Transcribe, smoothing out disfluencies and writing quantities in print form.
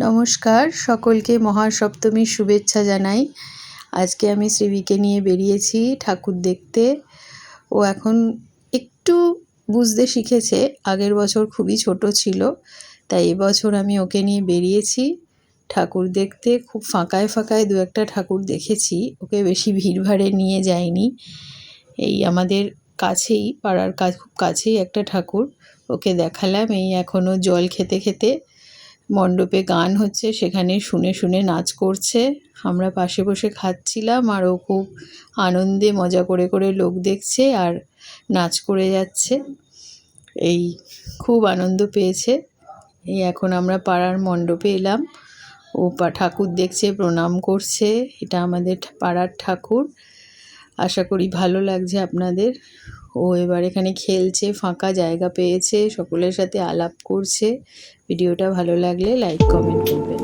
নমস্কার, সকলকে মহাসপ্তমীর শুভেচ্ছা জানাই। আজকে আমি শ্রীবিকে নিয়ে বেরিয়েছি ঠাকুর দেখতে। ও এখন একটু বুঝতে শিখেছে, আগের বছর খুবই ছোট ছিল, তাই এবছর আমি ওকে নিয়ে বেরিয়েছি ঠাকুর দেখতে। খুব ফাঁকায় ফাঁকায় দু একটা ঠাকুর দেখেছি, ওকে বেশি ভিড়ভাড়ে নিয়ে যাইনি। এই আমাদের কাছেই, পাড়ার খুব কাছেই একটা ঠাকুর, ওকে দেখালাম। এই এখনও জল খেতে খেতে মণ্ডপে গান হচ্ছে, সেখানে শুনে শুনে নাচ করছে। আমরা পাশে বসে খাচ্ছিলাম, আর ও খুব আনন্দে মজা করে করে লোক দেখছে আর নাচ করে যাচ্ছে। এই খুব আনন্দ পেয়েছে। এই এখন আমরা পাড়ার মণ্ডপে এলাম, ও ঠাকুর দেখছে, প্রণাম করছে। এটা আমাদের পাড়ার ঠাকুর। আশা করি ভালো লাগছে আপনাদের। ও এবার এখানে খেলছে, ফাঁকা জায়গা পেয়েছে, সকলের সাথে আলাপ করছে। ভিডিওটা ভালো লাগলে লাইক কমেন্ট করবেন।